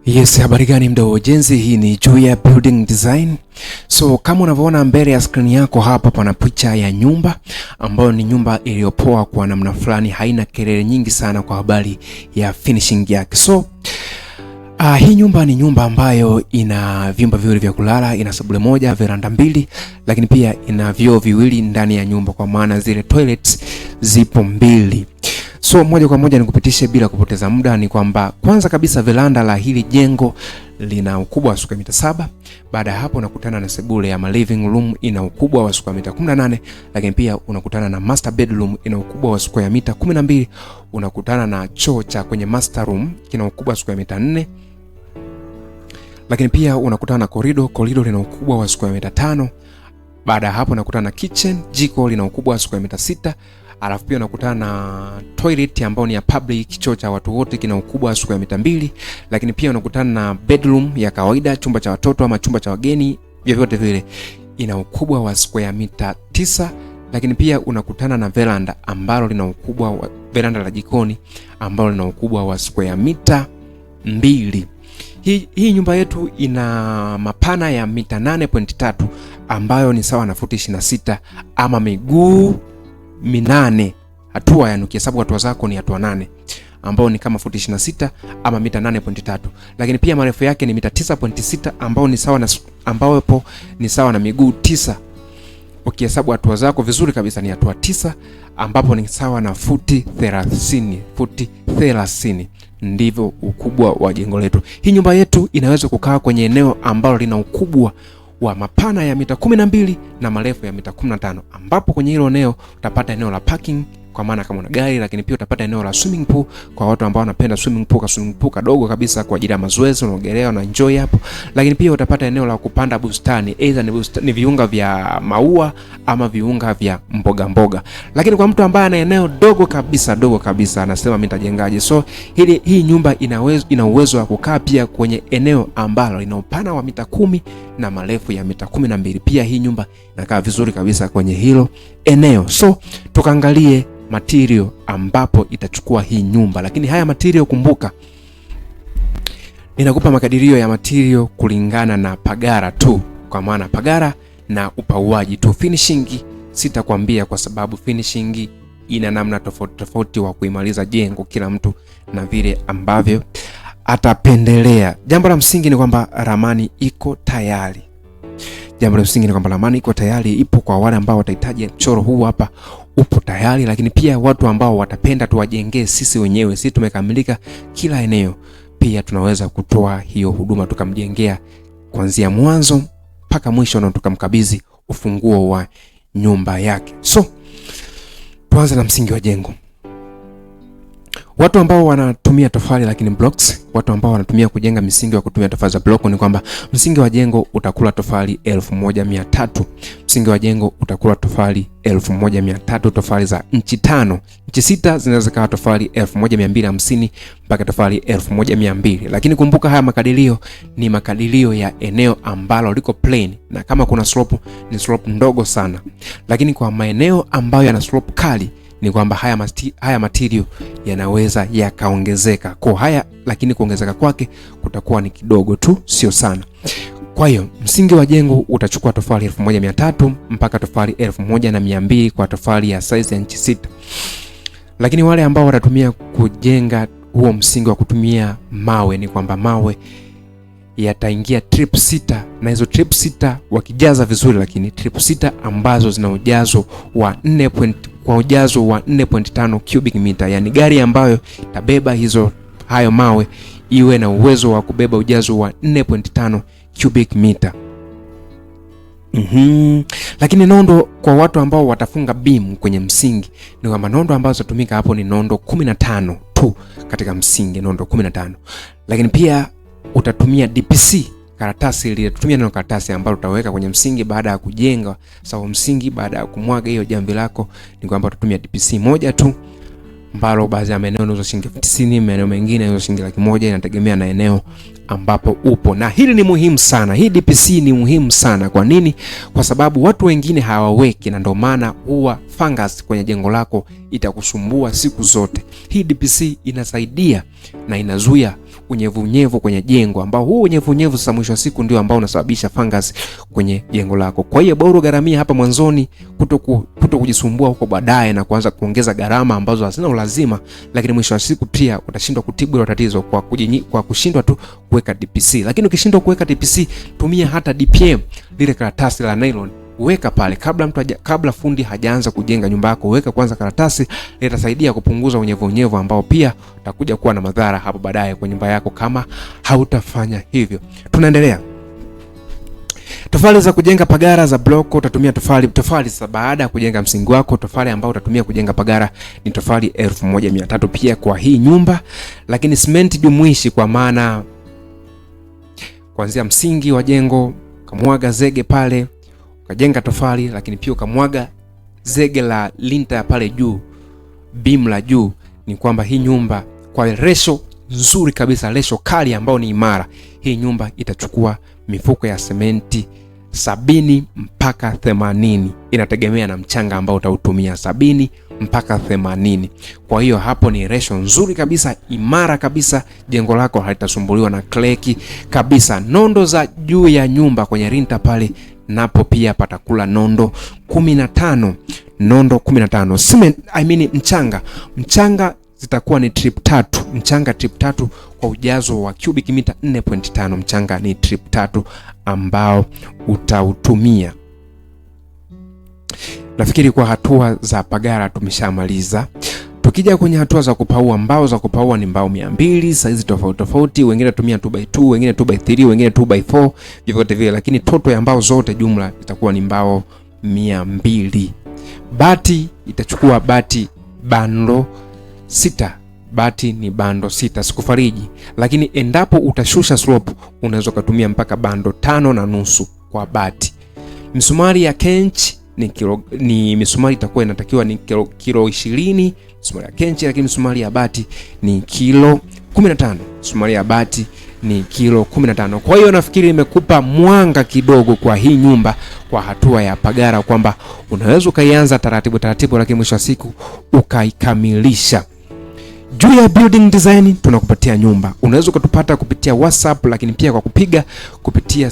Yes, habari gani mdau wa ujenzi, hii ni Juya Building Design. So kama unavyoona mbele ya screen yako hapa pana picha ya nyumba ambayo ni nyumba iliyopoa kwa namna fulani, haina kelele nyingi sana kwa habari ya finishing yake. So hii nyumba ni nyumba ambayo ina vyumba viwili vya kulala, ina sebule moja, veranda mbili, lakini pia ina vyoo viwili ndani ya nyumba, kwa maana zile toilets zipo mbili. So moja kwa moja nikupitishe bila kupoteza muda, ni kwamba kwanza kabisa veranda la hili jengo lina ukubwa wa square mita 7. Baada ya hapo unakutana na sebule ya living room ina ukubwa wa square mita 18, lakini pia unakutana na master bedroom ina ukubwa wa square mita 12. Unakutana na choo cha kwenye master room kina ukubwa wa square mita 4. Lakini pia unakutana na corridor lina ukubwa wa square mita 5. Baada ya hapo unakutana na kitchen, jiko lina ukubwa wa square mita 6. Alafu pia unakutana na toilet ambayo ni ya public, choo cha watu wote kina ukubwa wa square mita 2. Lakini pia unakutana na bedroom ya kawaida, chumba cha watoto ama chumba cha wageni, vyovyote vile ina ukubwa wa square mita 9. Lakini pia unakutana na veranda ambalo lina ukubwa wa veranda la jikoni ambalo lina ukubwa wa square mita 2. Hii nyumba yetu ina mapana ya mita 8.3 ambayo ni sawa na futi 26 ama miguu 8 hatua, yani ukihesabu hatua zako ni hatua 8 ambao ni kama futi 26 ama mita 8.3. Lakini pia marefu yake ni mita 9.6 ambao ni sawa na miguu 9. Ukihesabu hatua zako vizuri kabisa ni hatua 9 ambapo ni sawa na futi 30. Ndivyo ukubwa wa jengo letu. Hii nyumba yetu inaweza kukaa kwenye eneo ambalo lina ukubwa wa mapana ya mita 12 na marefu ya mita 15, ambapo kwenye hilo eneo utapata eneo la parking kwa maana kama una gari, lakini pia utapata eneo la swimming pool kwa watu ambao wanapenda swimming pool kadogo kabisa kwa ajili ya mazoezi, unaogelea na enjoy hapo. Lakini pia utapata eneo la kupanda bustani, either ni viunga vya maua ama viunga vya mboga. Lakini kwa mtu ambaye ana eneo dogo kabisa anasema mimi nitajengaje? So hii nyumba ina uwezo wa kukaa pia kwenye eneo ambalo lina upana wa mita 10 na marefu ya mita 12. Pia hii nyumba inakaa vizuri kabisa kwenye hilo eneo. So tukaangalie material ambapo itachukua hii nyumba. Lakini haya material, kumbuka ninakupa makadirio ya material kulingana na pagara tu, kwa maana pagara na upauaji tu. Finishing sitakwambia kwa sababu finishing ina namna tofauti wa kuimaliza jengo, kila mtu na vile ambavyo atapendelea. Jambo la msingi ni kwamba ramani iko tayari. Ipo kwa wale ambao watahitaji mchoro huu hapa, upo tayari. Lakini pia watu ambao watapenda tuwajengee sisi wenyewe, sisi tumekamilika kila eneo, pia tunaweza kutoa hiyo huduma, tukamjengea kuanzia mwanzo mpaka mwisho na tukamkabidhi ufunguo wa nyumba yake. So tuanze na msingi wa jengo. Watu ambao wanatumia tofali lakini blocks, watu ambao wanatumia kujenga misingi wa kutumia tofali za block, ni kwamba msingi wa jengo utakula tofali 1300. Msingi wa jengo utakula tofali 1300, tofali za inchi 5. Inchi 6 zinaweza kuwa tofali 1250 mpaka tofali 1200. Lakini kumbuka haya makadirio ni makadirio ya eneo ambalo liko plain, na kama kuna slope ni slope ndogo sana. Lakini kwa maeneo ambayo yana slope kali ni kwamba haya material yanaweza yakaongezeka kwa haya, lakini kuongezeka kwake kutakuwa ni kidogo tu, sio sana. Kwa hiyo msingi wa jengo utachukua tofali 1300 mpaka tofali 1200 kwa tofali ya size ya inchi 6. Lakini wale ambao watatumia kujenga huo msingi wa kutumia mawe, ni kwamba mawe yataingia trip 6, na hizo trip 6 wakijaza vizuri, lakini trip 6 ambazo zina ujazo wa 4.5 cubic meter, yani gari ambayo itabeba hayo mawe iwe na uwezo wa kubeba ujazo wa 4.5 cubic meter. Lakini nondo kwa watu ambao watafunga beam kwenye msingi, ni kwamba nondo ambazo zitatumika hapo ni nondo 15 tu katika msingi, nondo 15. Lakini pia utatumia DPC karatasi ile, tutumia neno karatasi ambalo utaweka kwenye msingi baada ya kujenga sawa msingi, baada ya kumwaga hiyo jamvi lako, ni kwamba utatumia DPC moja tu, ambalo baadhi ya maeneo ni shilingi 50, maeneo mengine ni shilingi 100, inategemea na eneo ambapo upo. Na hili ni muhimu sana, hii DPC ni muhimu sana. Kwa nini? Kwa sababu watu wengine hawaweki, na ndio maana huwa fungus kwenye jengo lako itakusumbua siku zote. Hii DPC inasaidia na inazuia unyevunyevu kwenye jengo, ambao huu unyevunyevu sasa mwisho wa siku ndio ambao unasababisha fungus kwenye jengo lako. Kwa hiyo bora gharamia hapa mwanzoni, kuto kujisumbua huko baadaye na kuanza kuongeza gharama ambazo hazina ulazima, lakini mwisho wa siku pia utashindwa kutibu hilo tatizo kwa kushindwa tu kuweka DPC. Lakini ukishindwa kuweka DPC, tumia hata DPM, lile karatasi la nylon. Weka pale kabla fundi hajaanza kujenga nyumba yako, weka kwanza karatasi. Litasaidia kupunguza unyevunyevu ambao pia utakuja kuwa na madhara hapo baadaye kwa nyumba yako kama hautafanya hivyo. Tunaendelea. Tofali za kujenga pagara za block, utatumia tofali sasa baada ya kujenga msingi wako. Tofali ambao utatumia kujenga pagara ni tofali 1300 pia kwa hii nyumba, lakini simenti jumuishi, kwa maana kuanzia msingi wa jengo kamwaga zege pale ukajenga tofali, lakini pia ukamwaga zege la linta pale juu, beam la juu, ni kwamba hii nyumba kwa ratio nzuri kabisa, ratio kali ambao ni imara, hii nyumba itachukua mifuko ya sementi 70 mpaka 80, inategemea na mchanga ambao utautumia, 70 mpaka 80. Kwa hiyo hapo ni ratio nzuri kabisa, imara kabisa, jengo lako halitasumbuliwa na kleki kabisa. Nondo za juu ya nyumba kwenye rinta pale napo pia patakula nondo 15, nondo 15. Cement, mchanga zitakuwa ni trip 3, mchanga trip 3 kwa ujazo wa cubic mita 4.5. mchanga ni trip 3 ambao utautumia. Nafikiri kwa hatua za pagara tumeshamaliza. Tukija kwenye hatua za kupaua, mbao za kupaua ni mbao 200, size tofauti tofauti, wengine tumia 2x2, wengine 2x3, wengine 2x4, vivyote vile, lakini toto ya mbao zote jumla itakuwa ni mbao 200. Bati itachukua bati bando 6. Bati ni bando 6, sikufariji, lakini endapo utashusha slope unaweza kutumia mpaka bando 5.5 kwa bati. Misumari ya kenchi ni misumari itakuwa inatakiwa ni kilo 20 misumari ya kenchi, lakini misumari ya bati ni kilo 15. Misumari ya bati ni kilo 15. Kwa hiyo nafikiri nimekupa mwanga kidogo kwa hii nyumba kwa hatua ya pagara, kwamba unaweza ukaianza taratibu taratibu, lakini mwisho wa siku ukaikamilisha. Juu ya building design tunakupatia nyumba. Unaweza kutupata kupitia WhatsApp, lakini pia kwa kupiga kupitia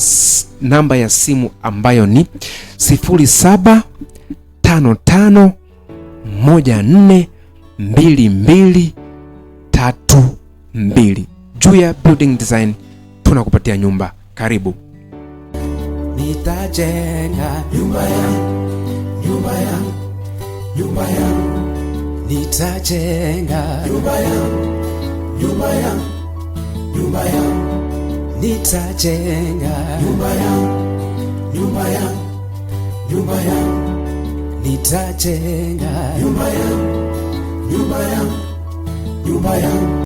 namba ya simu ambayo ni 0755142232. Juu ya building design tunakupatia nyumba. Karibu. Nitajenga nyumba yangu, nyumba yangu, nyumba yangu. Nitajenga nyumba yangu, nyumba yangu, nyumba yangu. Nitajenga nyumba yangu, nyumba yangu, nyumba yangu. Nitajenga nyumba yangu, nyumba yangu, nyumba yangu.